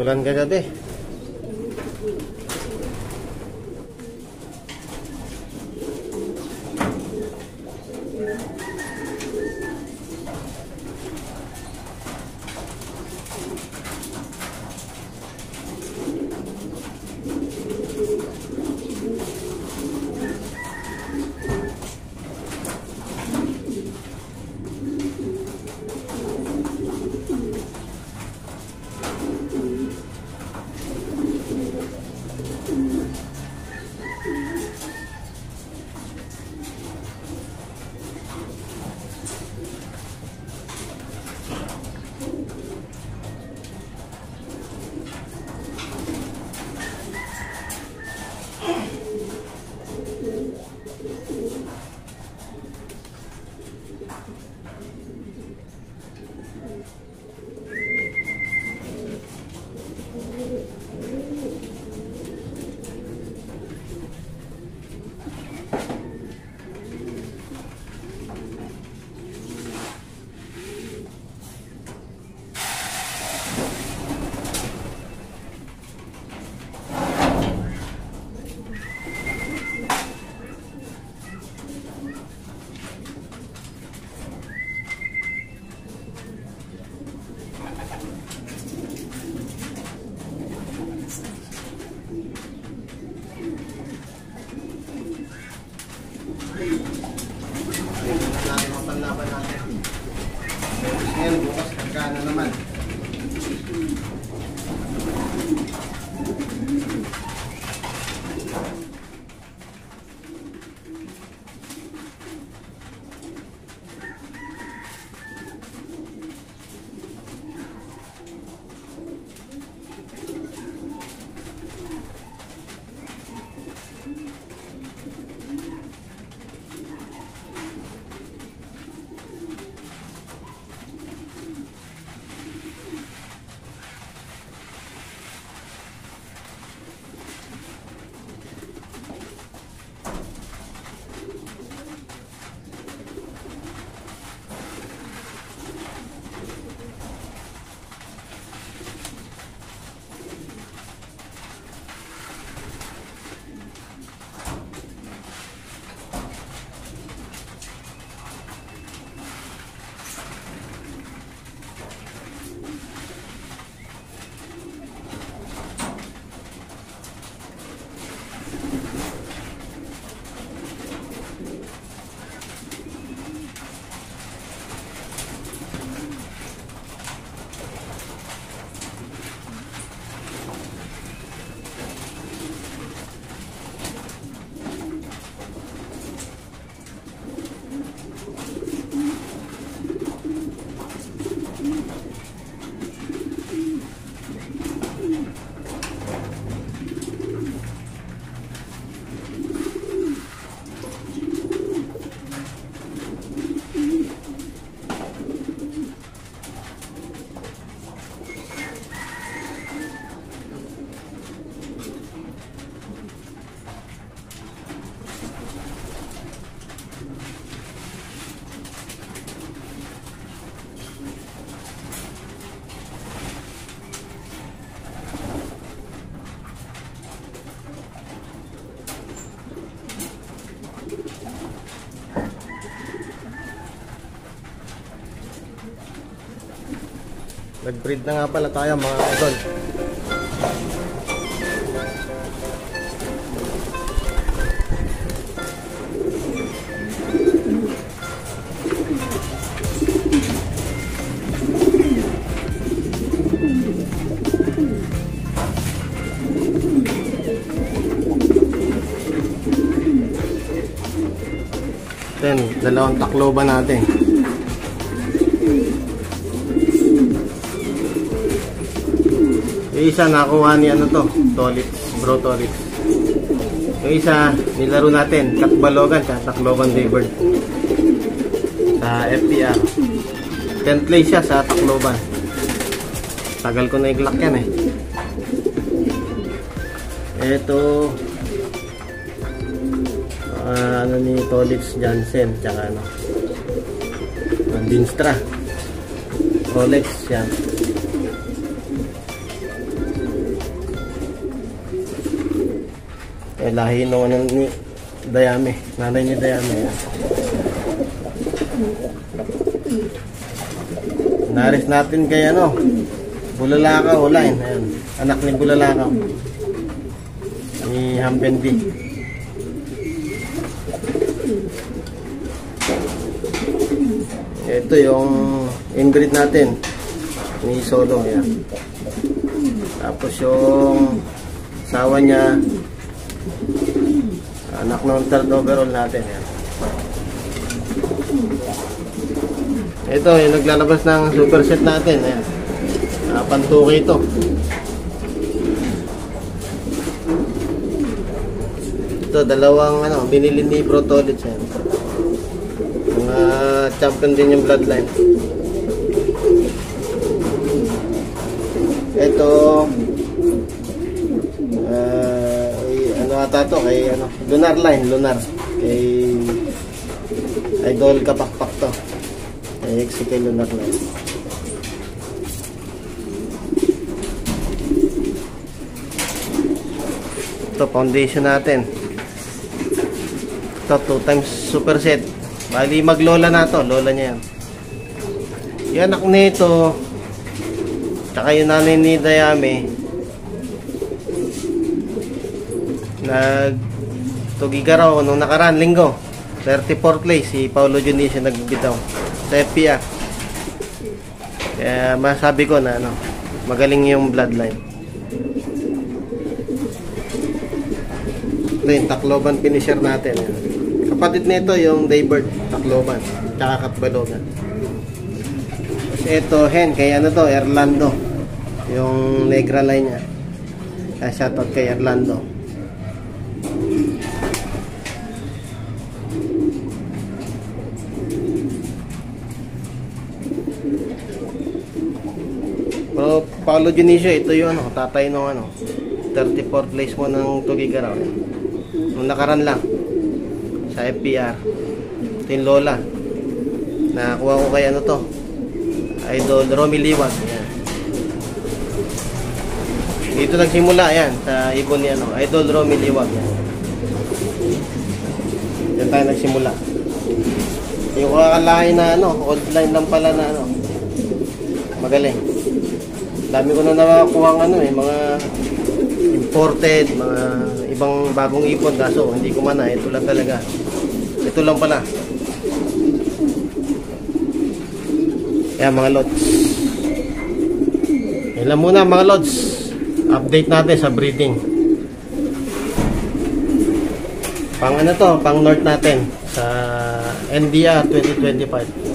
Ulan kagabi. Bukas kagana naman. Nag-breed na nga pala tayo mga idol. Then, dalawang takloban natin. Yung isa nakuha ni ano to, Tolitz, Bro Tolitz. Yung isa nilaro natin, Katbalogan sa Tacloban Daybird sa FPR. 10th place siya sa Tacloban. Tagal ko na i-glock yan eh. Ito ano ni Tolitz Jansen tsaka ano Dinstra Rolex yan. Ay, lahi nung ano ni Dayami. Nanay ni Dayami. Ayan. Naris natin kay ano, Bulalakaw line. Ayan. Anak ni Bulalakaw. Ni Hambendi. Ito yung inbreed natin ni Solo. Ayan. Tapos yung asawa niya, anak ng third overall natin. Ayan. Ito yung naglalabas ng super set natin. Ayan. Pantuki ito. Ito dalawang ano, binili ni Brotolits. Ayan. Mga champion din yung bloodline. Ito ano ata to kay ano, Lunar line, Lunar kay Idol Kapakpak to. Kay kay Lunar line. Ito foundation natin. Ito 2 times super set. Bali maglola na to, lola niya yan. Yung anak nito tsaka yung nanay ni Dayami nagtugigaraw nung nakaraan linggo 34th place si Paulo Dionisio nagbibitaw sa FPR. Kaya masabi ko na ano, magaling yung bloodline. Ito yung Tacloban finisher natin. Kapatid nito yung Daybird Tacloban tsaka Katbalogan. Ito hen kay ano to, Erlando, yung Negra line niya. Kaya shoutout kay Erlando. Pero Paulo Dionisio, ito yung ano, tatay nung ano, 34th place mo ng Tugigaraw. Nung nakaraan lang sa FPR. Ito yung lola. Nakakuha ko kay ano to, Idol Romy Liwag. Ayan. Dito nagsimula yan sa ibon ni ano, Idol Romy Liwag. Diyan tayo nagsimula. Yung kakalain na ano, old line lang pala na ano, magaling. Dami ko na nakakuha ng ano mga imported, mga ibang bagong ipon, kaso hindi ko man ito lang talaga. Ito lang pala. Kaya mga lods, ilan muna mga lods, update natin sa breeding. Pang ano to, pang north natin sa NDA 2025.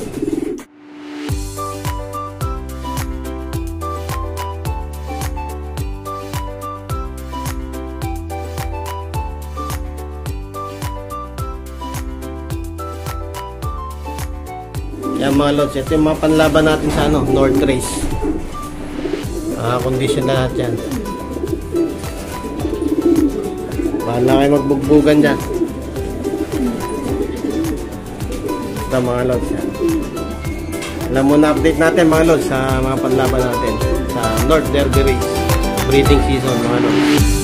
Yan mga lods, ito yung mga panlaban natin sa ano, North Race. Condition na lahat yan. Bahala kayo magbugbugan dyan. Ito mga lods yan. Alam mo na update natin mga lods sa mga panlaban natin sa North Derby Race breeding season mga lods.